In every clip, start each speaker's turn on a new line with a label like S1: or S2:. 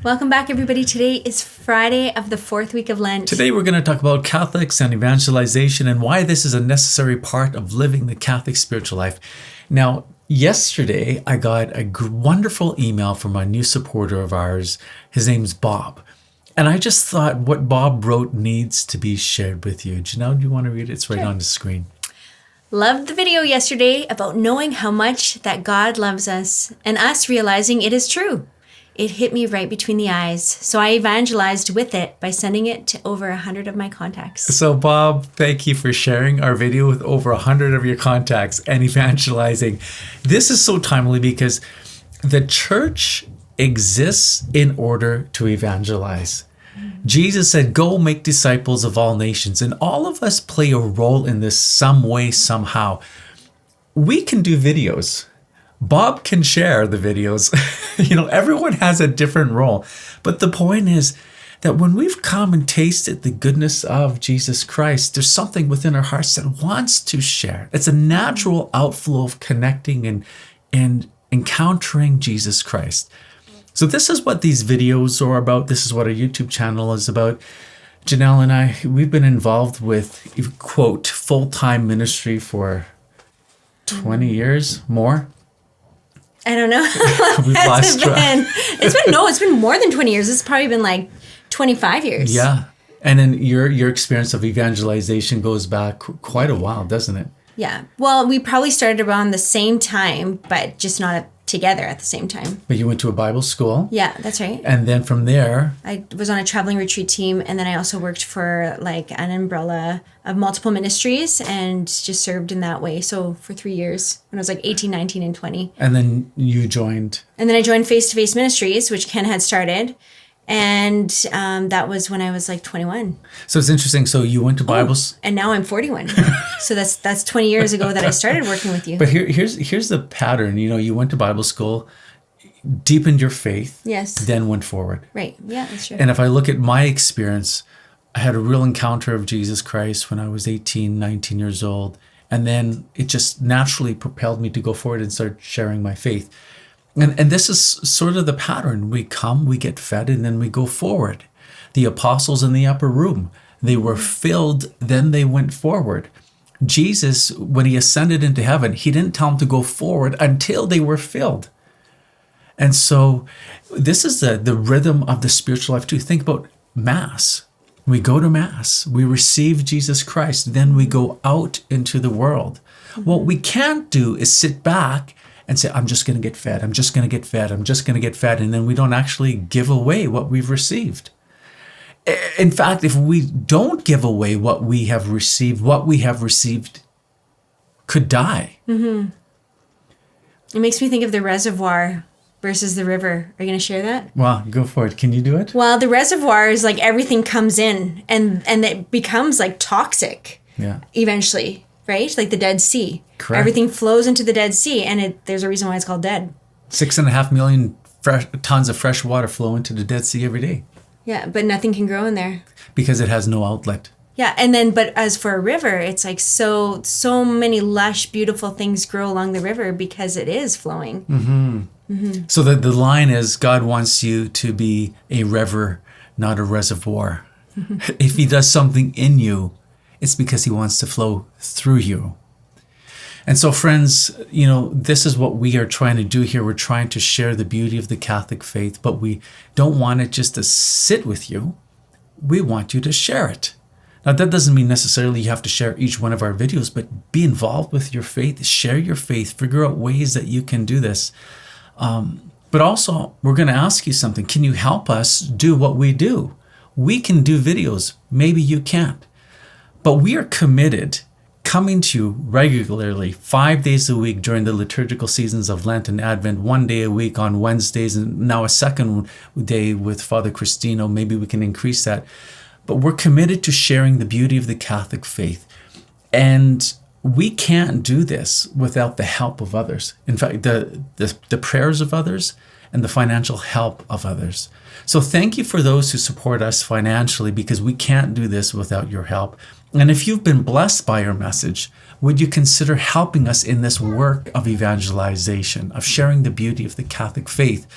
S1: Welcome back, everybody. Today is Friday of the fourth week of Lent.
S2: Today we're going to talk about Catholics and evangelization and why this is a necessary part of living the Catholic spiritual life. Now, yesterday I got a wonderful email from a new supporter of ours. His name's Bob. And I just thought what Bob wrote needs to be shared with you. Janelle, do you want to read it? It's right on the screen.
S1: Loved the video yesterday about knowing how much that God loves us and us realizing it is true. It hit me right between the eyes. So I evangelized with it by sending it to over 100 of my contacts.
S2: So Bob, thank you for sharing our video with over 100 of your contacts and evangelizing. This is so timely because the church exists in order to evangelize. Jesus said, go make disciples of all nations. And all of us play a role in this some way, somehow. We can do videos. Bob can share the videos. Everyone has a different role. But the point is that when we've come and tasted the goodness of Jesus Christ, there's something within our hearts that wants to share. It's a natural outflow of connecting and encountering Jesus Christ. So this is what these videos are about. This is what our YouTube channel is about. Janelle and I, we've been involved with, quote, full-time ministry for 20 years, more.
S1: I don't know.
S2: We've lost track.
S1: It's been more than 20 years. It's probably been like 25 years.
S2: Yeah. And then your experience of evangelization goes back quite a while, doesn't it?
S1: Yeah. Well, we probably started around the same time, but just not together at the same time.
S2: But you went to a Bible school.
S1: Yeah, that's right.
S2: And then from there,
S1: I was on a traveling retreat team, and then I also worked for like an umbrella of multiple ministries and just served in that way. So for 3 years when I was like 18, 19, and 20.
S2: And then you joined.
S1: And then I joined Face-to-Face Ministries, which Ken had started. And that was when I was like 21.
S2: So it's interesting. So you went to Bible school.
S1: And now I'm 41. So that's 20 years ago that I started working with you.
S2: But here's the pattern. You went to Bible school, deepened your faith.
S1: Yes.
S2: Then went forward.
S1: Right. Yeah, that's true.
S2: And if I look at my experience, I had a real encounter of Jesus Christ when I was 18, 19 years old. And then it just naturally propelled me to go forward and start sharing my faith. And this is sort of the pattern. We come, we get fed, and then we go forward. The apostles in the upper room, they were filled, then they went forward. Jesus, when he ascended into heaven, he didn't tell them to go forward until they were filled. And so this is the rhythm of the spiritual life too. Think about Mass. We go to Mass, we receive Jesus Christ, then we go out into the world. What we can't do is sit back and say, I'm just going to get fed. I'm just going to get fed. I'm just going to get fed. And then we don't actually give away what we've received. In fact, if we don't give away what we have received could die.
S1: Mm-hmm. It makes me think of the reservoir versus the river. Are you going to share that?
S2: Well, go for it. Can you do it?
S1: Well, the reservoir is like everything comes in and it becomes like toxic eventually, right? Like the Dead Sea.
S2: Correct.
S1: Everything flows into the Dead Sea, and there's a reason why it's called dead.
S2: 6.5 million tons of fresh water flow into the Dead Sea every day.
S1: Yeah, but nothing can grow in there.
S2: Because it has no outlet.
S1: Yeah, but as for a river, it's like so many lush, beautiful things grow along the river because it is flowing.
S2: Mm-hmm. Mm-hmm. So the line is, God wants you to be a river, not a reservoir. Mm-hmm. If he does something in you, it's because he wants to flow through you. And so, friends, this is what we are trying to do here. We're trying to share the beauty of the Catholic faith, but we don't want it just to sit with you. We want you to share it. Now, that doesn't mean necessarily you have to share each one of our videos, but be involved with your faith, share your faith, figure out ways that you can do this. But also, we're going to ask you something. Can you help us do what we do? We can do videos. Maybe you can't. But we are committed coming to you regularly 5 days a week during the liturgical seasons of Lent and Advent, 1 day a week on Wednesdays, and now a second day with Father Cristino. Maybe we can increase that. But we're committed to sharing the beauty of the Catholic faith. And we can't do this without the help of others. In fact, the prayers of others and the financial help of others. So thank you for those who support us financially, because we can't do this without your help. And if you've been blessed by our message, would you consider helping us in this work of evangelization, of sharing the beauty of the Catholic faith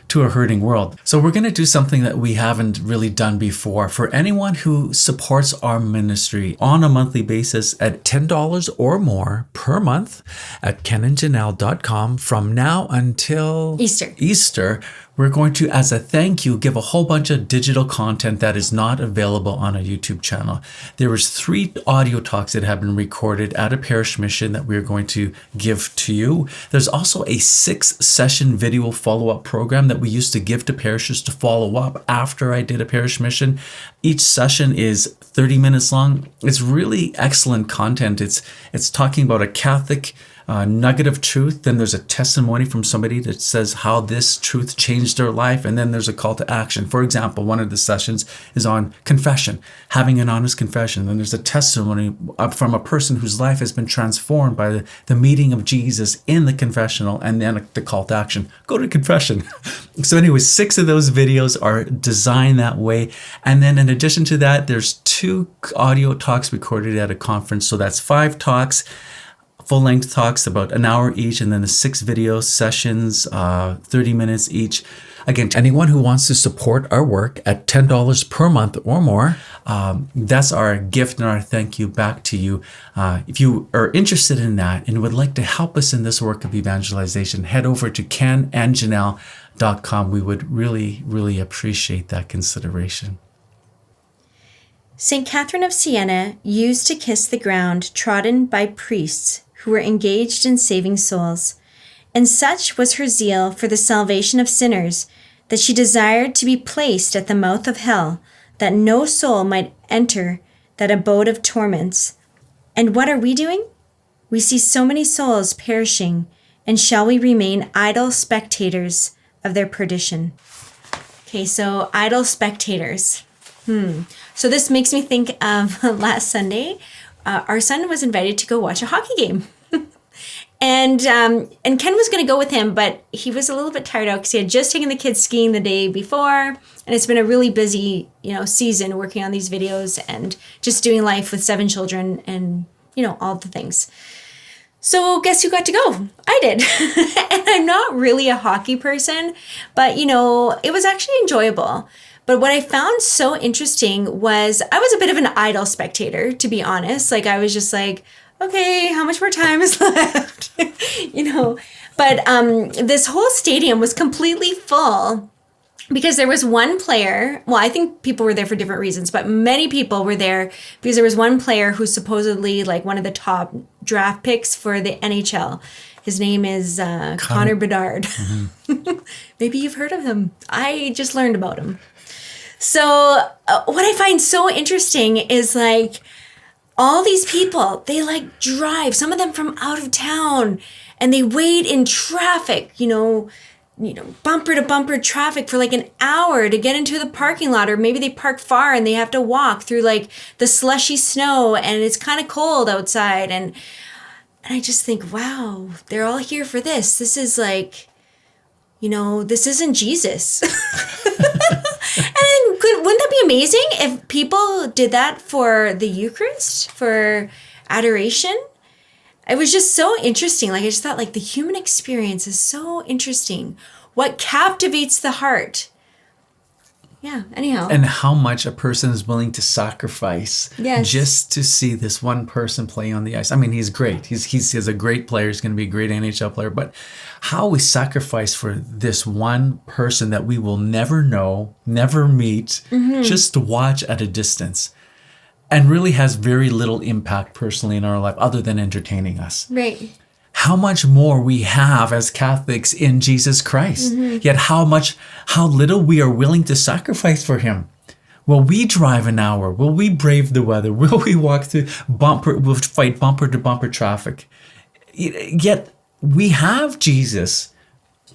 S2: to a hurting world. So we're going to do something that we haven't really done before. For anyone who supports our ministry on a monthly basis at $10 or more per month at kenandjanelle.com from now until Easter, we're going to, as a thank you, give a whole bunch of digital content that is not available on a YouTube channel. There was 3 audio talks that have been recorded at a parish mission that we're going to give to you. There's also a 6-session video follow-up program that we used to give to parishes to follow up after I did a parish mission. Each session is 30 minutes long. It's really excellent content. It's talking about a Catholic nugget of truth. Then there's a testimony from somebody that says how this truth changed their life. And then there's a call to action. For example, one of the sessions is on confession, having an honest confession. Then there's a testimony from a person whose life has been transformed by the meeting of Jesus in the confessional, and then the call to action, go to confession. So anyway, 6 of those videos are designed that way. And then in addition to that, there's 2 audio talks recorded at a conference. So that's 5 talks, full-length talks, about an hour each, and then the 6 video sessions, 30 minutes each. Again, anyone who wants to support our work at $10 per month or more, that's our gift and our thank you back to you. If you are interested in that and would like to help us in this work of evangelization, head over to kenandjanelle.com. We would really, really appreciate that consideration.
S1: St. Catherine of Siena used to kiss the ground trodden by priests who were engaged in saving souls, and such was her zeal for the salvation of sinners that she desired to be placed at the mouth of hell, that no soul might enter that abode of torments. And what are we doing? We see so many souls perishing, and shall we remain idle spectators of their perdition? Okay, so idle spectators. So this makes me think of last Sunday. Our son was invited to go watch a hockey game. And Ken was going to go with him, but he was a little bit tired out because he had just taken the kids skiing the day before. And it's been a really busy, season working on these videos and just doing life with 7 children and, all the things. So guess who got to go? I did. And I'm not really a hockey person, but, it was actually enjoyable. But what I found so interesting was I was a bit of an idle spectator, to be honest. Like, I was just like, okay, how much more time is left? But this whole stadium was completely full because there was one player. Well, I think people were there for different reasons, but many people were there because there was one player who's supposedly like one of the top draft picks for the NHL. His name is Connor Bedard. Mm-hmm. Maybe you've heard of him. I just learned about him. So what I find so interesting is like all these people, they like drive, some of them from out of town, and they wait in traffic, bumper to bumper traffic for like an hour to get into the parking lot, or maybe they park far and they have to walk through like the slushy snow and it's kind of cold outside. And I just think, wow, they're all here for this. This is like, this isn't Jesus. And wouldn't that be amazing if people did that for the Eucharist, for adoration? It was just so interesting. Like, I just thought, like, the human experience is so interesting. What captivates the heart? Yeah, anyhow.
S2: And how much a person is willing to sacrifice
S1: yes.
S2: just to see this one person play on the ice. I mean, he's great. He's a great player. He's going to be a great NHL player. But how we sacrifice for this one person that we will never know, never meet, just to watch at a distance, and really has very little impact personally in our life other than entertaining us.
S1: Right.
S2: How much more we have as Catholics in Jesus Christ, yet how little we are willing to sacrifice for him. Will we drive an hour? Will we brave the weather? Will we walk through we'll fight bumper to bumper traffic? Yet we have Jesus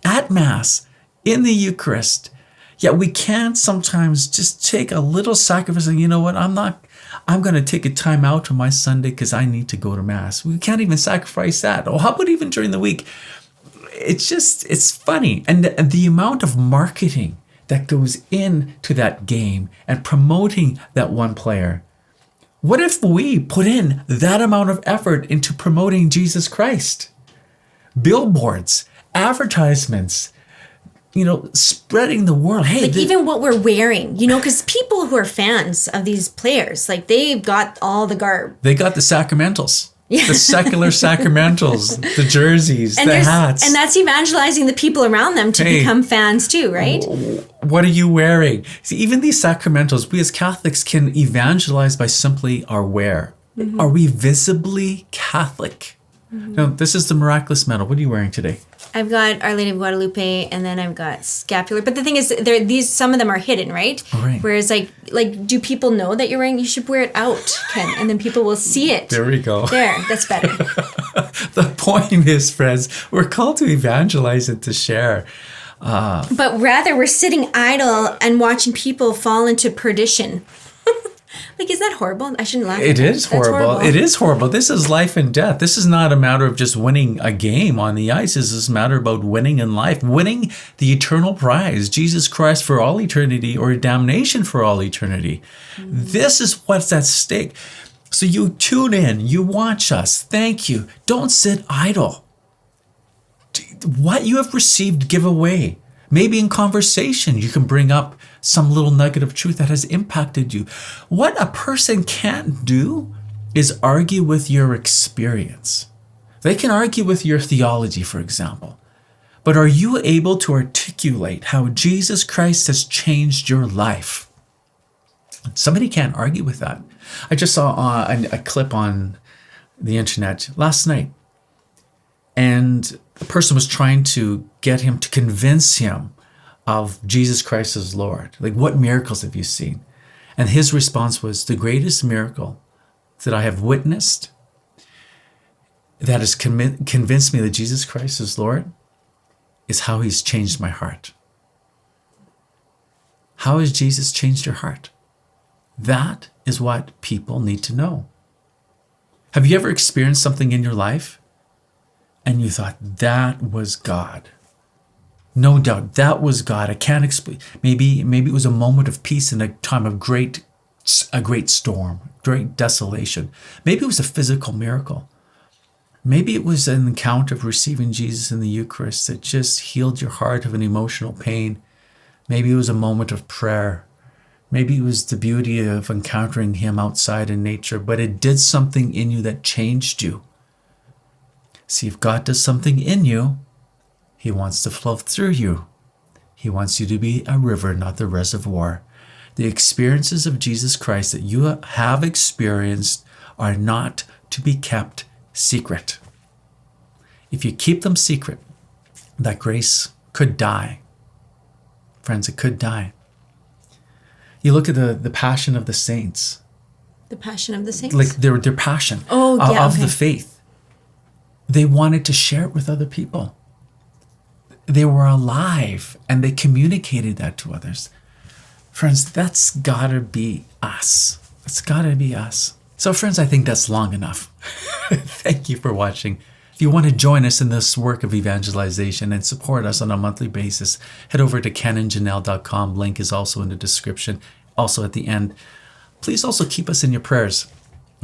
S2: at Mass, in the Eucharist, yet we can't sometimes just take a little sacrifice and, you know what, I'm going to take a time out on my Sunday because I need to go to Mass. We can't even sacrifice that. Or how about even during the week? It's funny. And the amount of marketing that goes into that game and promoting that one player. What if we put in that amount of effort into promoting Jesus Christ? Billboards, advertisements, spreading the word. Hey,
S1: Like even what we're wearing, because people who are fans of these players, like they've got all the garb.
S2: they got the sacramentals, the secular sacramentals, the jerseys, the hats.
S1: And that's evangelizing the people around them to become fans too, right?
S2: What are you wearing? See, even these sacramentals, we as Catholics can evangelize by simply our wear. Are we visibly Catholic? Now, this is the miraculous medal. What are you wearing today?
S1: I've got Our Lady of Guadalupe, and then I've got scapular. But the thing is, some of them are hidden, right?
S2: Oh, right.
S1: Whereas, like, do people know that you're wearing? You should wear it out, Ken, and then people will see it.
S2: There we go.
S1: There, that's better.
S2: The point is, friends, we're called to evangelize and to share.
S1: But rather, we're sitting idle and watching people fall into perdition. Like, is that horrible? I shouldn't laugh.
S2: It is horrible. It is horrible. This is life and death. This is not a matter of just winning a game on the ice. This is a matter about winning in life, winning the eternal prize, Jesus Christ for all eternity or damnation for all eternity. This is what's at stake. So you tune in, you watch us. Thank you. Don't sit idle. What you have received, give away. Maybe in conversation, you can bring up some little nugget of truth that has impacted you. What a person can't do is argue with your experience. They can argue with your theology, for example. But are you able to articulate how Jesus Christ has changed your life? Somebody can't argue with that. I just saw a clip on the internet last night. And the person was trying to get him to convince him of Jesus Christ as Lord. Like, what miracles have you seen? And his response was, the greatest miracle that I have witnessed that has convinced me that Jesus Christ is Lord is how he's changed my heart. How has Jesus changed your heart? That is what people need to know. Have you ever experienced something in your life and you thought, that was God? No doubt, that was God. I can't explain. Maybe it was a moment of peace in a time of a great storm, great desolation. Maybe it was a physical miracle. Maybe it was an encounter of receiving Jesus in the Eucharist that just healed your heart of an emotional pain. Maybe it was a moment of prayer. Maybe it was the beauty of encountering him outside in nature, but it did something in you that changed you. See, if God does something in you, he wants to flow through you. He wants you to be a river, not the reservoir. The experiences of Jesus Christ that you have experienced are not to be kept secret. If you keep them secret, that grace could die. Friends, it could die. You look at the passion of the saints.
S1: The passion of the saints?
S2: Like their passion of the faith. They wanted to share it with other people. They were alive and they communicated that to others. Friends, that's gotta be us. It's gotta be us. So friends, I think that's long enough. Thank you for watching. If you want to join us in this work of evangelization and support us on a monthly basis, head over to kenandjanelle.com. Link is also in the description, also at the end. Please also keep us in your prayers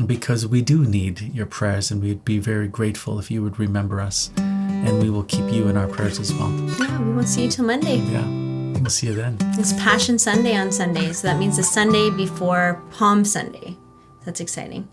S2: because we do need your prayers and we'd be very grateful if you would remember us. And we will keep you in our prayers as well.
S1: Yeah, we won't see you till Monday.
S2: Yeah, we'll see you then.
S1: It's Passion Sunday on Sunday, so that means the Sunday before Palm Sunday. That's exciting.